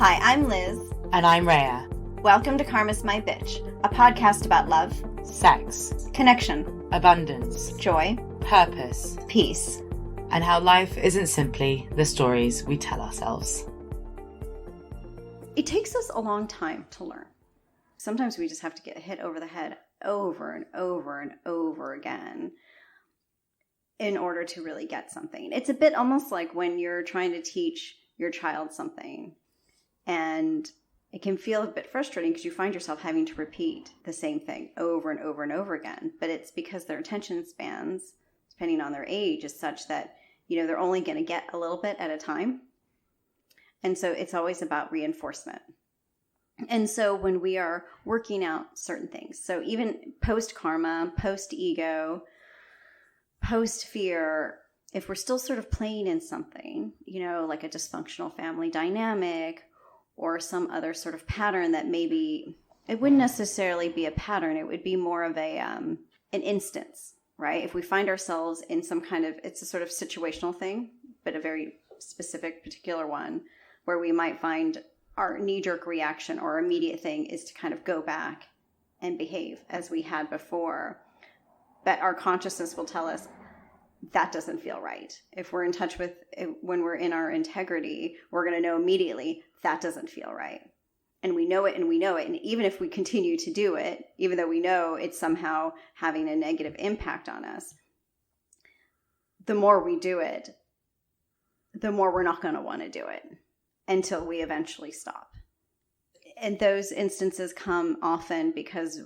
Hi, I'm Liz. And I'm Rhea. Welcome to Karma's My Bitch, a podcast about love, Sex, connection, abundance, joy, purpose, peace, and how life isn't simply the stories we tell ourselves. It takes us a long time to learn. Sometimes we just have to get hit over the head over and over and over again in order to really get something. It's a bit almost like when you're trying to teach your child something, and it can feel a bit frustrating because you find yourself having to repeat the same thing over and over and over again. But it's because their attention spans, depending on their age, is such that, they're only going to get a little bit at a time. And so it's always about reinforcement. And so when we are working out certain things, so even post-karma, post-ego, post-fear, if we're still sort of playing in something, like a dysfunctional family dynamic or some other sort of pattern that maybe, it wouldn't necessarily be a pattern, it would be more of an instance, right? If we find ourselves in some kind of, it's a sort of situational thing, but a very specific particular one, where we might find our knee-jerk reaction or immediate thing is to kind of go back and behave as we had before. But our consciousness will tell us that doesn't feel right. If we're in touch with, when we're in our integrity, we're going to know immediately that doesn't feel right. And we know it and we know it. And even if we continue to do it, even though we know it's somehow having a negative impact on us, the more we do it, the more we're not going to want to do it until we eventually stop. And those instances come often because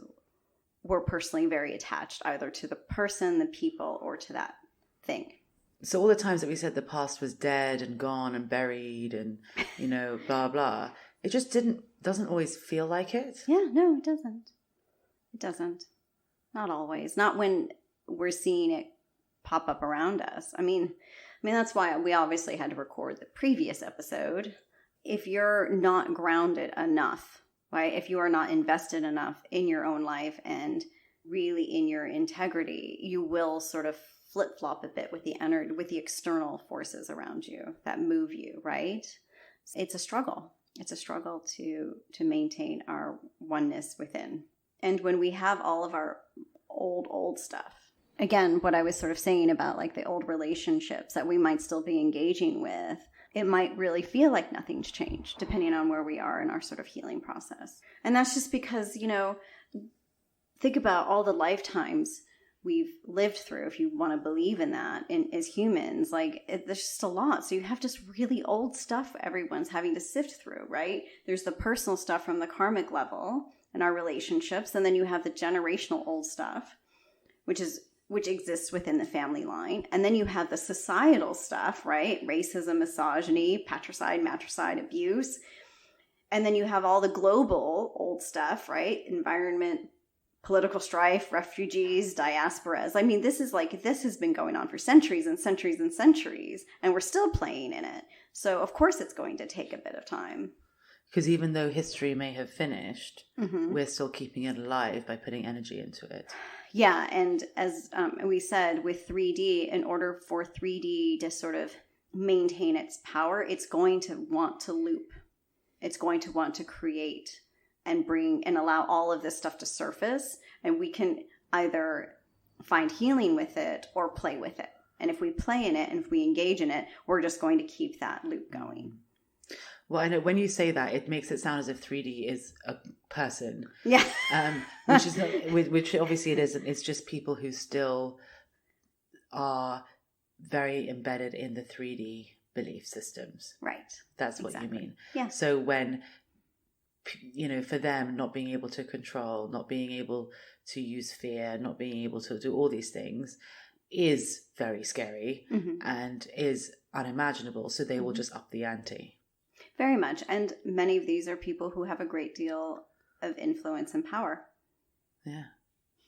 we're personally very attached either to the person, the people, or to that thing. So all the times that we said the past was dead and gone and buried and, blah, blah, it just doesn't always feel like it. Yeah, no, it doesn't. It doesn't. Not always. Not when we're seeing it pop up around us. I mean, that's why we obviously had to record the previous episode. If you're not grounded enough, right? If you are not invested enough in your own life and really in your integrity, you will sort of flip-flop a bit with the external forces around you that move you, right? It's a struggle. It's a struggle to maintain our oneness within. And when we have all of our old stuff, again, what I was sort of saying about like the old relationships that we might still be engaging with, it might really feel like nothing's changed depending on where we are in our sort of healing process. And that's just because, think about all the lifetimes we've lived through, if you want to believe in that, and as humans, there's just a lot. So you have just really old stuff everyone's having to sift through, right? There's the personal stuff from the karmic level in our relationships, and then you have the generational old stuff, which exists within the family line. And then you have the societal stuff, right? Racism, misogyny, patricide, matricide, abuse. And then you have all the global old stuff, right? Environment, political strife, refugees, diasporas. I mean, this has been going on for centuries and centuries and centuries, and we're still playing in it. So of course it's going to take a bit of time. Because even though history may have finished, we're still keeping it alive by putting energy into it. Yeah, and as we said, with 3D, in order for 3D to sort of maintain its power, it's going to want to loop. It's going to want to create and bring and allow all of this stuff to surface. And we can either find healing with it or play with it. And if we play in it and if we engage in it, we're just going to keep that loop going. Well, I know when you say that, it makes it sound as if 3D is a person. Yeah. Which obviously it isn't. It's just people who still are very embedded in the 3D belief systems. Right. That's what you mean. Yeah. So when, for them, not being able to control, not being able to use fear, not being able to do all these things is very scary and is unimaginable. So they will just up the ante. Very much. And many of these are people who have a great deal of influence and power. Yeah.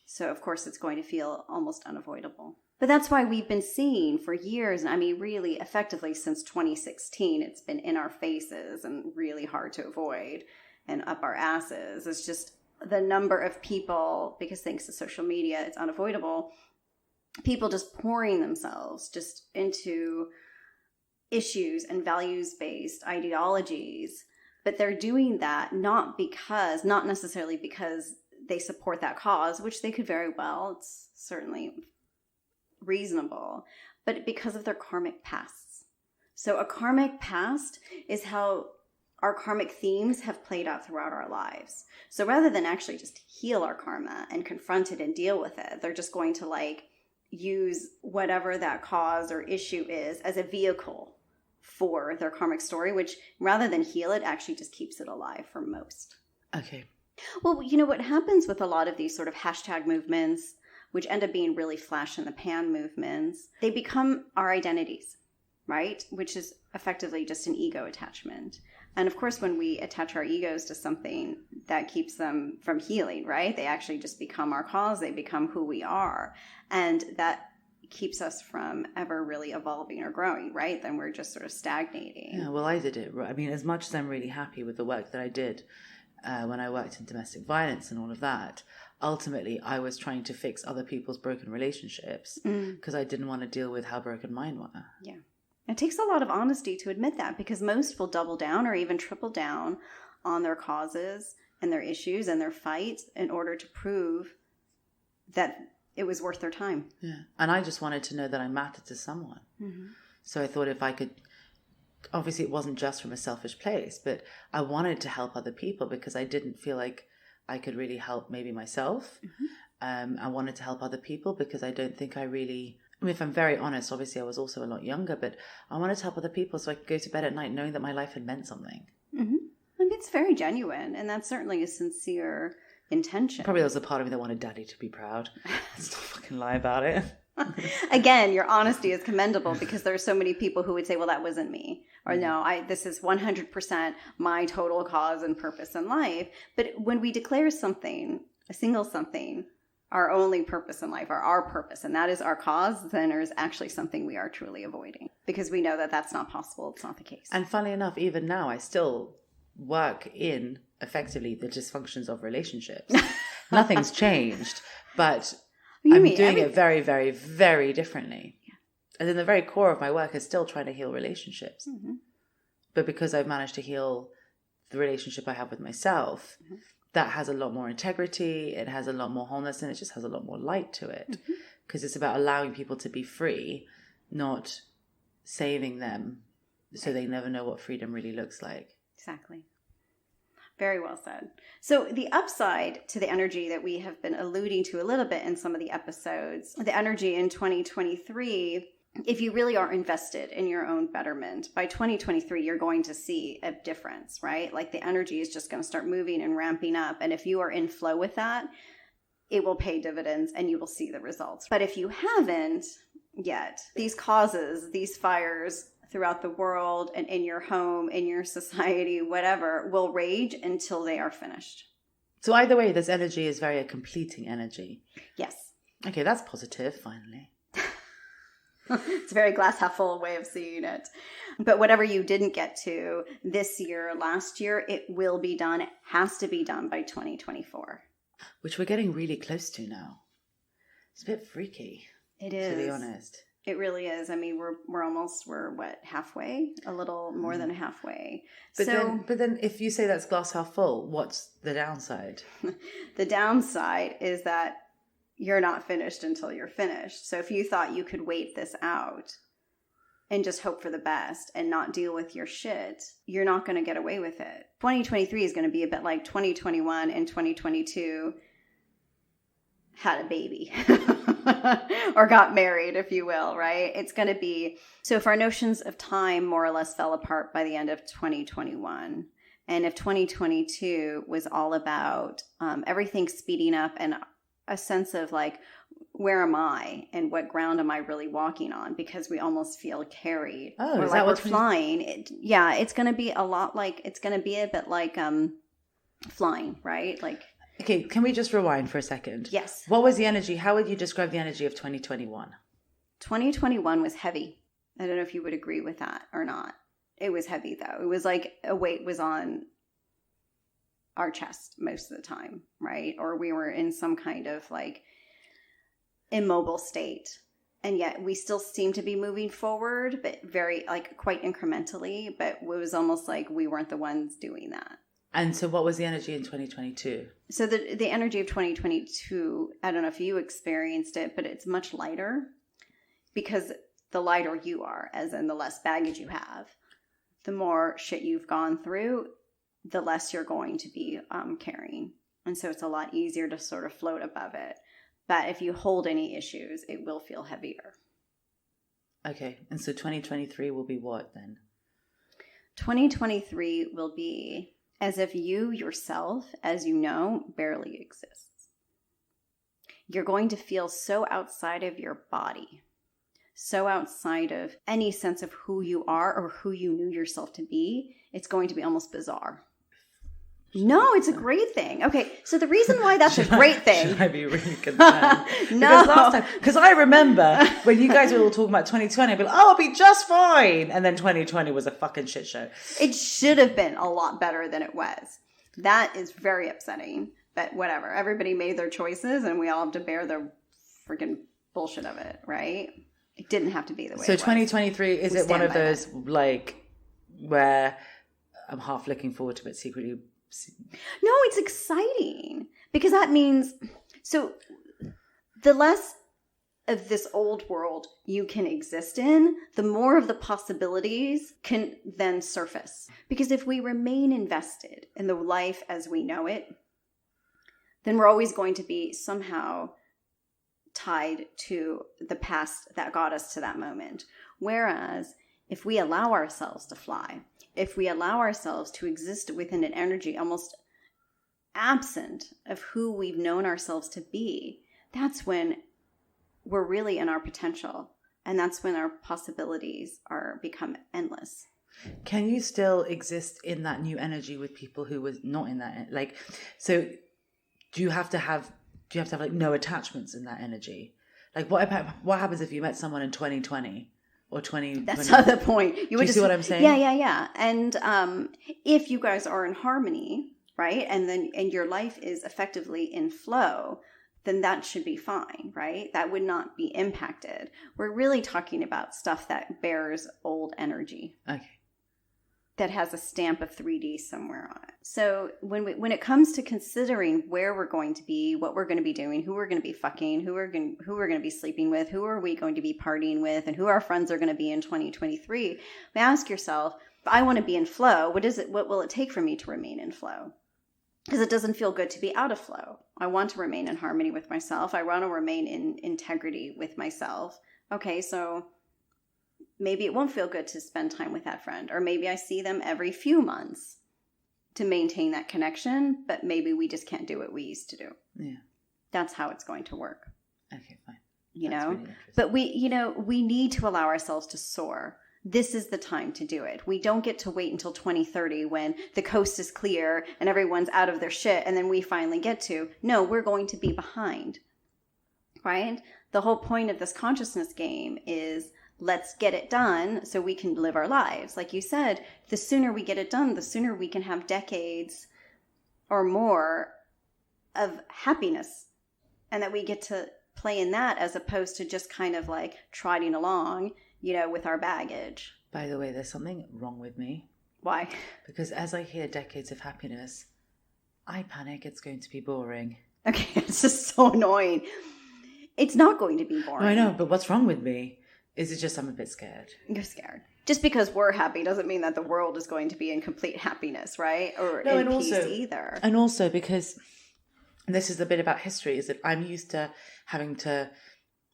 So, of course, it's going to feel almost unavoidable. But that's why we've been seeing for years, and I mean, really effectively since 2016, it's been in our faces and really hard to avoid and up our asses. It's just the number of people, because thanks to social media, it's unavoidable, people just pouring themselves just into issues and values-based ideologies But they're doing that not necessarily because they support that cause, which they could very well. It's certainly reasonable, but because of their karmic pasts. So a karmic past is how our karmic themes have played out throughout our lives. So rather than actually just heal our karma and confront it and deal with it, they're just going to like use whatever that cause or issue is as a vehicle for their karmic story, which rather than heal it, actually just keeps it alive for most. Okay. Well, you know what happens with a lot of these sort of hashtag movements, which end up being really flash in the pan movements, they become our identities, right? Which is effectively just an ego attachment. And of course, when we attach our egos to something, that keeps them from healing, right? They actually just become our cause. They become who we are. And that keeps us from ever really evolving or growing, right? Then we're just sort of stagnating. Yeah, well, I did it. I mean, as much as I'm really happy with the work that I did when I worked in domestic violence and all of that, ultimately I was trying to fix other people's broken relationships because I didn't want to deal with how broken mine were. Yeah. It takes a lot of honesty to admit that, because most will double down or even triple down on their causes and their issues and their fights in order to prove that it was worth their time. Yeah. And I just wanted to know that I mattered to someone. Mm-hmm. So I thought if I could, obviously it wasn't just from a selfish place, but I wanted to help other people because I didn't feel like I could really help maybe myself. Mm-hmm. I wanted to help other people because I don't think I really... I mean, if I'm very honest, obviously I was also a lot younger, but I wanted to help other people so I could go to bed at night knowing that my life had meant something. Mm-hmm. I mean, it's very genuine, and that's certainly a sincere intention. Probably there was a part of me that wanted Daddy to be proud. Let's not fucking lie about it. Again, your honesty is commendable, because there are so many people who would say, well, that wasn't me. Or no, this is 100% my total cause and purpose in life. But when we declare something, a single something, our only purpose in life, or our purpose, and that is our cause, then there is actually something we are truly avoiding, because we know that that's not possible. It's not the case. And funnily enough, even now, I still work in, effectively, the dysfunctions of relationships. Nothing's changed, but I'm doing it very, very, very differently. Yeah. And then the very core of my work is still trying to heal relationships. Mm-hmm. But because I've managed to heal the relationship I have with myself, that has a lot more integrity, it has a lot more wholeness, and it just has a lot more light to it. Because it's about allowing people to be free, not saving them so they never know what freedom really looks like. Exactly. Very well said. So the upside to the energy that we have been alluding to a little bit in some of the episodes, the energy in 2023, if you really are invested in your own betterment, by 2023, you're going to see a difference, right? Like the energy is just going to start moving and ramping up. And if you are in flow with that, it will pay dividends and you will see the results. But if you haven't yet, these causes, these fires throughout the world and in your home, in your society, whatever, will rage until they are finished. So either way, this energy is very a completing energy. Yes. Okay, that's positive, finally. It's a very glass half full way of seeing it. But whatever you didn't get to this year, last year, it will be done. It has to be done by 2024. Which we're getting really close to now. It's a bit freaky. It is. To be honest. It really is. I mean, we're what, halfway? A little more than halfway. But then if you say that's glass half full, what's the downside? The downside is that you're not finished until you're finished. So if you thought you could wait this out and just hope for the best and not deal with your shit, you're not going to get away with it. 2023 is going to be a bit like 2021 and 2022 had a baby or got married, if you will, right? It's going to be, so if our notions of time more or less fell apart by the end of 2021, and if 2022 was all about everything speeding up and a sense of like, where am I and what ground am I really walking on? Because we almost feel carried. Oh, or is like that we're what flying. It's going to be a lot like, it's going to be a bit like flying, right? Like, okay, can we just rewind for a second? Yes. What was the energy? How would you describe the energy of 2021? 2021 was heavy. I don't know if you would agree with that or not. It was heavy though. It was like a weight was on our chest most of the time, right? Or we were in some kind of like immobile state. And yet we still seem to be moving forward, but very, like, quite incrementally. But it was almost like we weren't the ones doing that. And so what was the energy in 2022? So the energy of 2022, I don't know if you experienced it, but it's much lighter, because the lighter you are, as in the less baggage you have, the more shit you've gone through, the less you're going to be carrying. And so it's a lot easier to sort of float above it. But if you hold any issues, it will feel heavier. Okay. And so 2023 will be what then? 2023 will be as if you yourself, as you know, barely exists. You're going to feel so outside of your body, so outside of any sense of who you are or who you knew yourself to be, it's going to be almost bizarre. No, it's a great thing. Okay, so the reason why that's a great thing. Should I be really concerned? No. Because I remember when you guys were all talking about 2020, I'd be like, oh, I'll be just fine. And then 2020 was a fucking shit show. It should have been a lot better than it was. That is very upsetting. But whatever. Everybody made their choices and we all have to bear the freaking bullshit of it, right? It didn't have to be the way it was. So 2023, is it one of those, like, where I'm half looking forward to it secretly? No, it's exciting because that means, so the less of this old world you can exist in, the more of the possibilities can then surface. Because if we remain invested in the life as we know it, then we're always going to be somehow tied to the past that got us to that moment. Whereas if we allow ourselves to fly, if we allow ourselves to exist within an energy almost absent of who we've known ourselves to be, that's when we're really in our potential. And that's when our possibilities become endless. Can you still exist in that new energy with people who was not in that? Like, so do you have to have like no attachments in that energy? Like what happens if you met someone in 2020? Or 20. That's not the point. You see what I'm saying? Yeah. And if you guys are in harmony, right, and your life is effectively in flow, then that should be fine, right? That would not be impacted. We're really talking about stuff that bears old energy. Okay. That has a stamp of 3D somewhere on it. So when it comes to considering where we're going to be, what we're going to be doing, who we're going to be fucking, who we're going to be sleeping with, who are we going to be partying with, and who our friends are going to be in 2023, ask yourself, if I want to be in flow, what will it take for me to remain in flow? Because it doesn't feel good to be out of flow. I want to remain in harmony with myself. I want to remain in integrity with myself. Okay, so maybe it won't feel good to spend time with that friend, or maybe I see them every few months to maintain that connection, but maybe we just can't do what we used to do. Yeah. That's how it's going to work. Okay, fine. You That's know, really but we need to allow ourselves to soar. This is the time to do it. We don't get to wait until 2030 when the coast is clear and everyone's out of their shit and then we finally get to. No, we're going to be behind, right? The whole point of this consciousness game is let's get it done so we can live our lives. Like you said, the sooner we get it done, the sooner we can have decades or more of happiness, and that we get to play in that as opposed to just kind of like trotting along, with our baggage. By the way, there's something wrong with me. Why? Because as I hear decades of happiness, I panic it's going to be boring. Okay, it's just so annoying. It's not going to be boring. No, I know, but what's wrong with me? Is it just I'm a bit scared? You're scared. Just because we're happy doesn't mean that the world is going to be in complete happiness, right? Or no, in and peace also, either. And also because, and this is the bit about history, is that I'm used to having to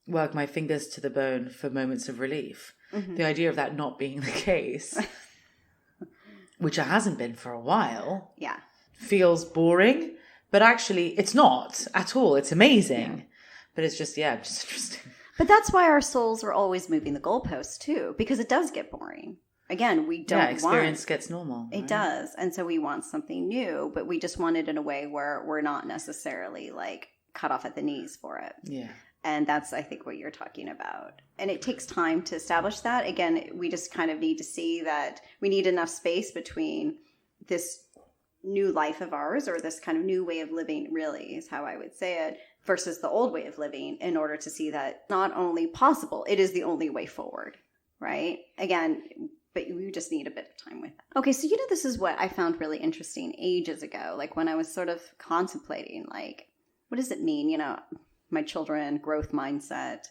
work my fingers to the bone for moments of relief. Mm-hmm. The idea of that not being the case, which it hasn't been for a while, feels boring. But actually, it's not at all. It's amazing. Yeah. But it's just interesting. But that's why our souls are always moving the goalposts too, because it does get boring. Again, we don't experience gets normal. It does. And so we want something new, but we just want it in a way where we're not necessarily like cut off at the knees for it. Yeah. And that's, I think, what you're talking about. And it takes time to establish that. Again, we just kind of need to see that we need enough space between this new life of ours, or this kind of new way of living, really, is how I would say it, versus the old way of living in order to see that not only possible, it is the only way forward, right? Again, but we just need a bit of time with that. Okay, so this is what I found really interesting ages ago, like when I was sort of contemplating, like, what does it mean, my children, growth mindset,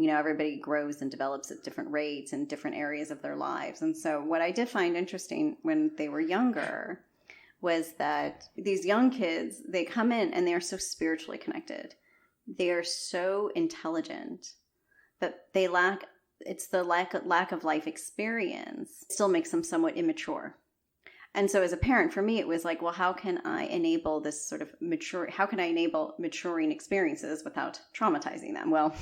everybody grows and develops at different rates in different areas of their lives. And so what I did find interesting when they were younger was that these young kids, they come in and they are so spiritually connected. They are so intelligent, but they lack the lack of life experience. It still makes them somewhat immature. And so as a parent, for me, it was like, well, how can I enable this sort of how can I enable maturing experiences without traumatizing them? Well,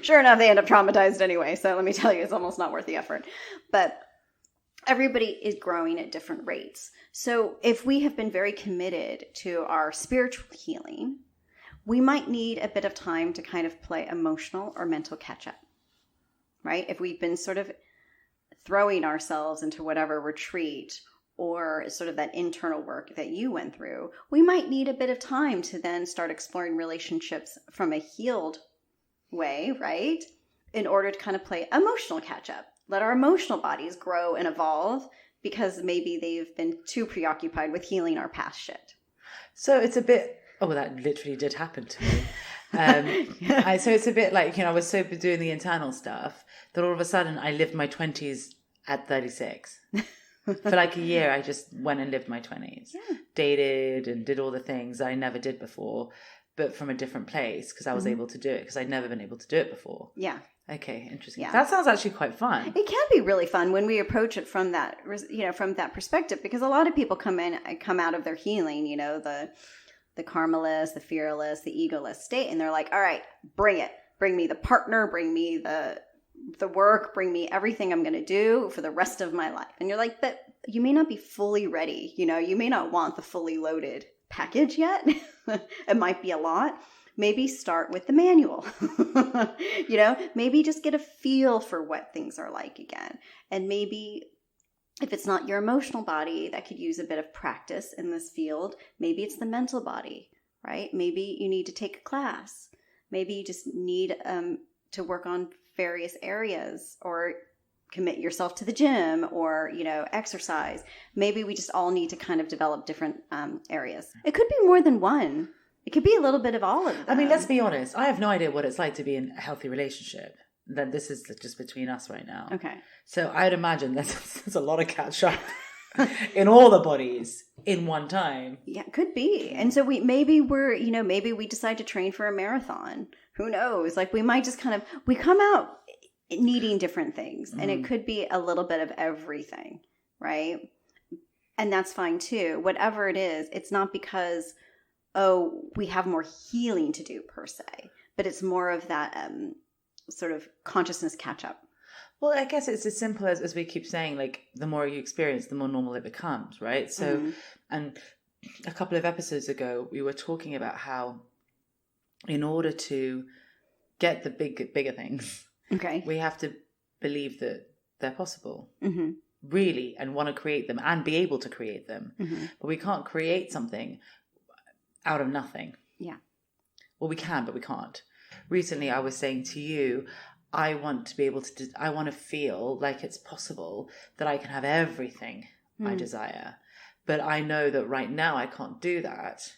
sure enough, they end up traumatized anyway. So let me tell you, it's almost not worth the effort. But everybody is growing at different rates. So if we have been very committed to our spiritual healing, we might need a bit of time to kind of play emotional or mental catch up, right? If we've been sort of throwing ourselves into whatever retreat or sort of that internal work that you went through, we might need a bit of time to then start exploring relationships from a healed way, right? In order to kind of play emotional catch up. Let our emotional bodies grow and evolve because maybe they've been too preoccupied with healing our past shit. So it's a bit, that literally did happen to me. So it's a bit like, I was so doing the internal stuff that all of a sudden I lived my 20s at 36. For like a year, I just went and lived my 20s. Yeah. Dated and did all the things I never did before, but from a different place because I was able to do it because I'd never been able to do it before. Yeah. Okay, interesting. Yeah. That sounds actually quite fun. It can be really fun when we approach it from that, from that perspective, because a lot of people come out of their healing, the karmaless, the fearless, the egoless state, and they're like, all right, bring it. Bring me the partner, bring me the work, bring me everything I'm going to do for the rest of my life. And you're like, but you may not be fully ready. You may not want the fully loaded package yet. It might be a lot. Maybe start with the manual. Maybe just get a feel for what things are like again. And maybe if it's not your emotional body that could use a bit of practice in this field, maybe it's the mental body, right? Maybe you need to take a class. Maybe you just need to work on various areas or commit yourself to the gym or, exercise. Maybe we just all need to kind of develop different areas. It could be more than one. It could be a little bit of all of them. I mean, let's be honest. I have no idea what it's like to be in a healthy relationship. Then this is just between us right now. Okay. So I'd imagine that there's a lot of catch up in all the bodies in one time. Yeah, it could be. And so maybe we decide to train for a marathon. Who knows? Like we might just we come out needing different things, and it could be a little bit of everything, right? And that's fine too. Whatever it is, it's not because, we have more healing to do per se, but it's more of that sort of consciousness catch up. Well, I guess it's as simple as we keep saying, like the more you experience, the more normal it becomes, right? So, and a couple of episodes ago, we were talking about how in order to get the bigger things, we have to believe that they're possible, really, and want to create them and be able to create them. But we can't create something out of nothing. Yeah. Well, we can, but we can't. Recently, I was saying to you, I want to be able to, I want to feel like it's possible that I can have everything I desire. But I know that right now I can't do that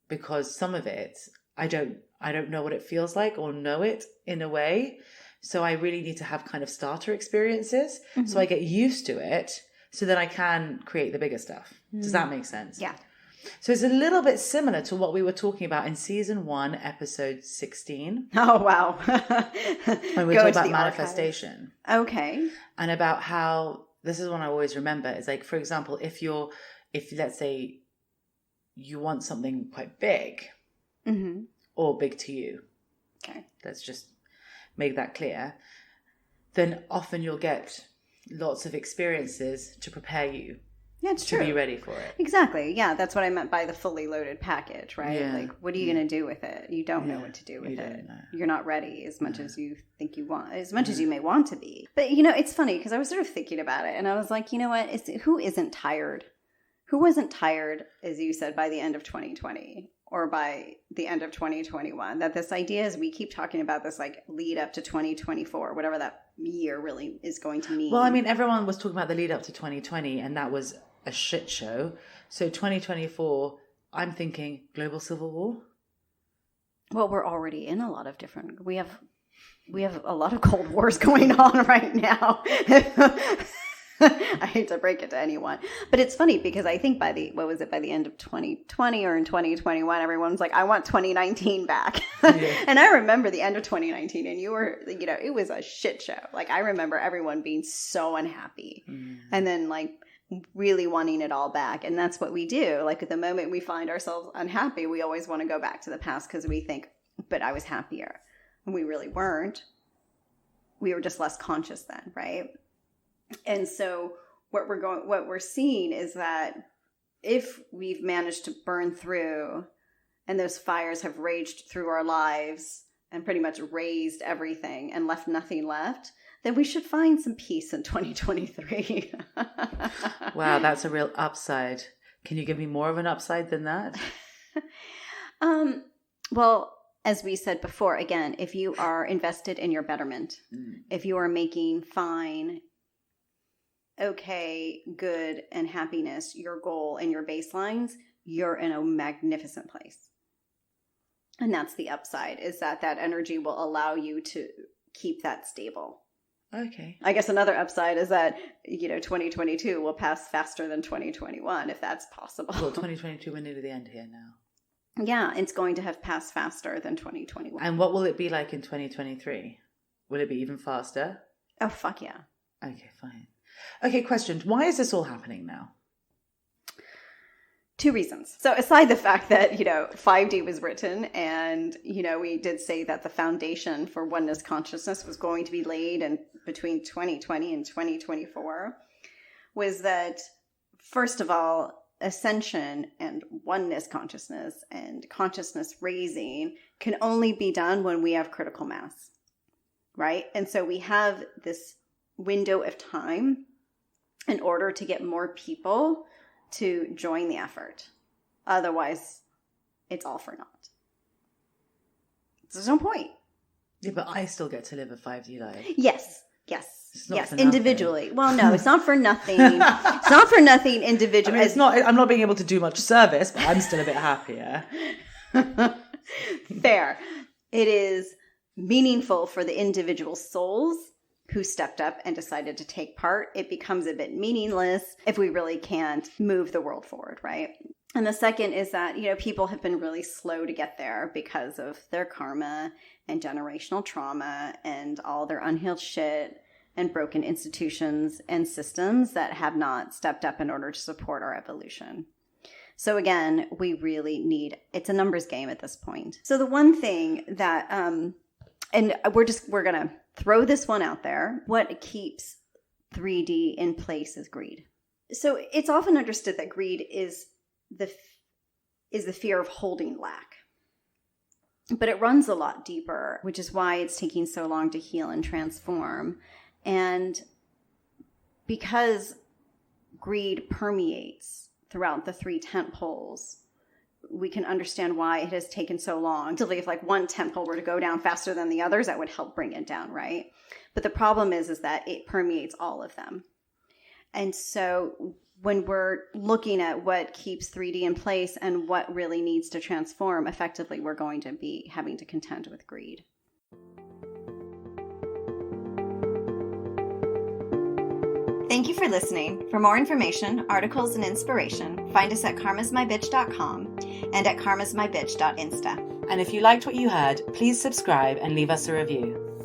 because some of it, I don't know what it feels like or know it in a way. So I really need to have kind of starter experiences so I get used to it so that I can create the bigger stuff. Does that make sense? Yeah. So it's a little bit similar to what we were talking about in season 1, episode 16. Oh, wow. When we talked about manifestation. Okay. And about how, this is one I always remember, is like, for example, if let's say you want something quite big or big to you. Okay. Let's just make that clear. Then often you'll get lots of experiences to prepare you. Yeah, it's true. To be ready for it. Exactly. Yeah, that's what I meant by the fully loaded package, right? Yeah. Like, what are you going to do with it? You don't know what to do with it. You're not ready as much as you think you want, as much as you may want to be. But, it's funny because I was sort of thinking about it and I was like, you know what? Who isn't tired? Who wasn't tired, as you said, by the end of 2020? or by the end of 2021. That this idea is, we keep talking about this like lead up to 2024, whatever that year really is going to mean. Well, I mean, everyone was talking about the lead up to 2020, and that was a shit show. So 2024, I'm thinking global civil war. Well, we're already in a lot of different. We have a lot of cold wars going on right now. I hate to break it to anyone, but it's funny because I think by the end of 2020 or in 2021, everyone's like, I want 2019 back. Yeah. And I remember the end of 2019, and you were, it was a shit show. Like, I remember everyone being so unhappy and then like really wanting it all back. And that's what we do. Like, at the moment we find ourselves unhappy, we always want to go back to the past because we think, but I was happier. And we really weren't. We were just less conscious then, right? And so what we're seeing is that if we've managed to burn through, and those fires have raged through our lives and pretty much razed everything and left nothing left, then we should find some peace in 2023. Wow, that's a real upside. Can you give me more of an upside than that? Well, as we said before, again, if you are invested in your betterment, if you are making fine, okay, good, and happiness your goal and your baselines, you're in a magnificent place. And that's the upside, is that energy will allow you to keep that stable. Okay. I guess another upside is that, 2022 will pass faster than 2021, if that's possible. Well, 2022, we're nearly the end here now. Yeah, it's going to have passed faster than 2021. And what will it be like in 2023? Will it be even faster? Oh, fuck yeah. Okay, fine. Okay, question. Why is this all happening now? 2 reasons. So aside the fact that, 5D was written and, we did say that the foundation for oneness consciousness was going to be laid in between 2020 and 2024, was that, first of all, ascension and oneness consciousness and consciousness raising can only be done when we have critical mass, right? And so we have this window of time in order to get more people to join the effort. Otherwise, it's all for naught. There's no point. Yeah, but I still get to live a 5D life. Yes, individually. Nothing. Well, no, it's not for nothing. It's not for nothing individually. I mean, it's not. I'm not being able to do much service, but I'm still a bit happier. Fair. It is meaningful for the individual souls who stepped up and decided to take part. It becomes a bit meaningless if we really can't move the world forward, right? And the second is that, people have been really slow to get there because of their karma and generational trauma and all their unhealed shit and broken institutions and systems that have not stepped up in order to support our evolution. So again, we really need, it's a numbers game at this point. So the one thing that, and we're going to throw this one out there. What keeps 3D in place is greed. So it's often understood that greed is the fear of holding lack. But it runs a lot deeper, which is why it's taking so long to heal and transform. And because greed permeates throughout the 3 tent poles, we can understand why it has taken so long. If like one tent pole were to go down faster than the others, that would help bring it down, right? But the problem is that it permeates all of them. And so when we're looking at what keeps 3D in place and what really needs to transform, effectively, we're going to be having to contend with greed. Thank you for listening. For more information, articles, and inspiration, find us at karmasmybitch.com and at karmasmybitch.insta. And if you liked what you heard, please subscribe and leave us a review.